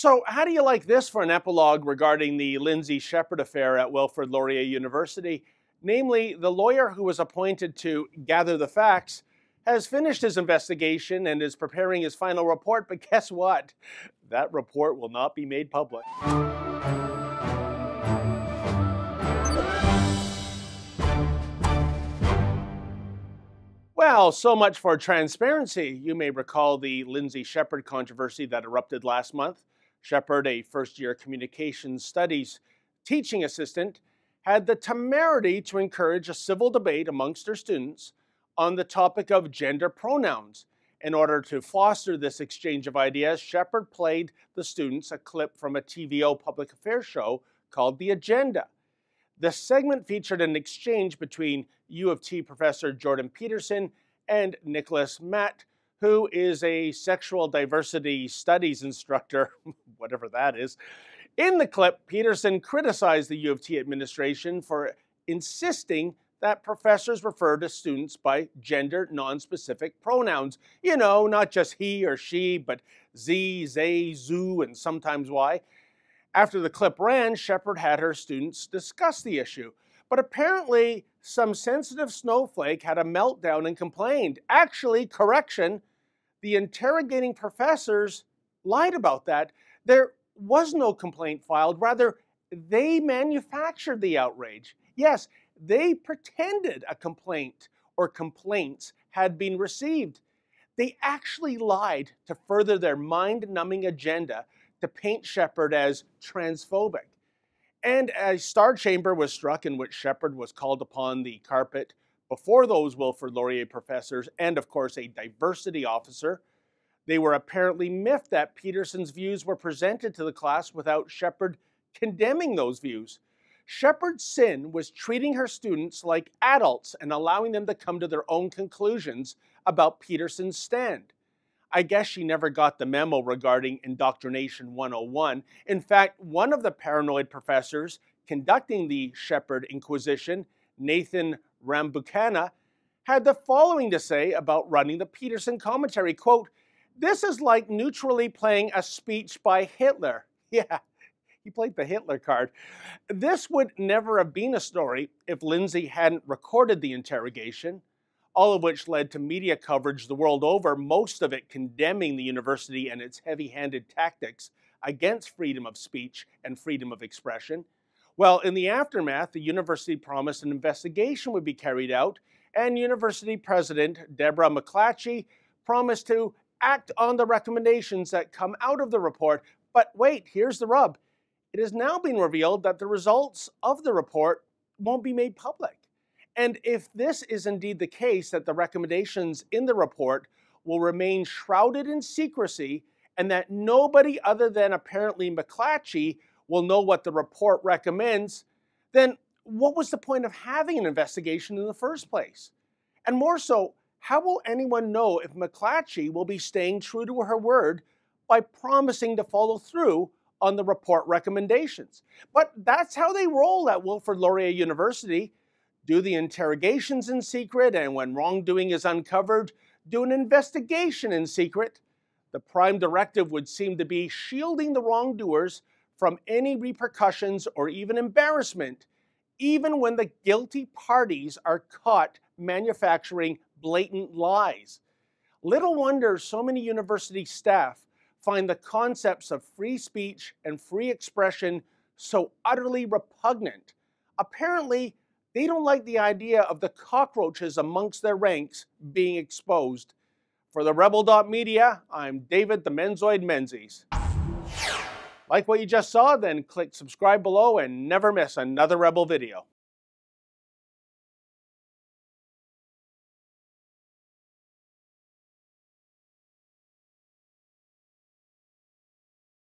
So, how do you like this for an epilogue regarding the Lindsay Shepherd affair at Wilfrid Laurier University? Namely, the lawyer who was appointed to gather the facts has finished his investigation and is preparing his final report, but guess what? That report will not be made public. Well, so much for transparency. You may recall the Lindsay Shepherd controversy that erupted last month. Shepherd, a first-year communications studies teaching assistant, had the temerity to encourage a civil debate amongst her students on the topic of gender pronouns. In order to foster this exchange of ideas, Shepherd played the students a clip from a TVO public affairs show called The Agenda. The segment featured an exchange between U of T professor Jordan Peterson and Nicholas Matt, who is a sexual diversity studies instructor, whatever that is. In the clip, Peterson criticized the U of T administration for insisting that professors refer to students by gender non-specific pronouns. You know, not just he or she, but ze, zay, zoo, and sometimes y. After the clip ran, Shepherd had her students discuss the issue. But apparently, some sensitive snowflake had a meltdown and complained. Actually, correction, the interrogating professors lied about that. There was no complaint filed. Rather, they manufactured the outrage. Yes, they pretended a complaint or complaints had been received. They actually lied to further their mind-numbing agenda to paint Shepherd as transphobic. And a star chamber was struck in which Shepherd was called upon the carpet before those Wilfrid Laurier professors and, of course, a diversity officer. They were apparently miffed that Peterson's views were presented to the class without Shepherd condemning those views. Shepherd's sin was treating her students like adults and allowing them to come to their own conclusions about Peterson's stand. I guess she never got the memo regarding Indoctrination 101. In fact, one of the paranoid professors conducting the Shepherd Inquisition, Nathan Rambukkana, had the following to say about running the Peterson commentary, quote, "This is like neutrally playing a speech by Hitler." Yeah, he played the Hitler card. This would never have been a story if Lindsay hadn't recorded the interrogation, all of which led to media coverage the world over, most of it condemning the university and its heavy-handed tactics against freedom of speech and freedom of expression. Well, in the aftermath, the university promised an investigation would be carried out, and university president Deborah McClatchy promised to act on the recommendations that come out of the report. But wait, here's the rub. It has now been revealed that the results of the report won't be made public. And if this is indeed the case, that the recommendations in the report will remain shrouded in secrecy and that nobody other than apparently McClatchy will know what the report recommends, then what was the point of having an investigation in the first place? And more so, how will anyone know if McClatchy will be staying true to her word by promising to follow through on the report recommendations? But that's how they roll at Wilfrid Laurier University. Do the interrogations in secret, and when wrongdoing is uncovered, do an investigation in secret. The prime directive would seem to be shielding the wrongdoers from any repercussions or even embarrassment, even when the guilty parties are caught manufacturing blatant lies. Little wonder so many university staff find the concepts of free speech and free expression so utterly repugnant. Apparently, they don't like the idea of the cockroaches amongst their ranks being exposed. For the Rebel.media, I'm David the Menzoid Menzies. Like what you just saw? Then click subscribe below and never miss another Rebel video.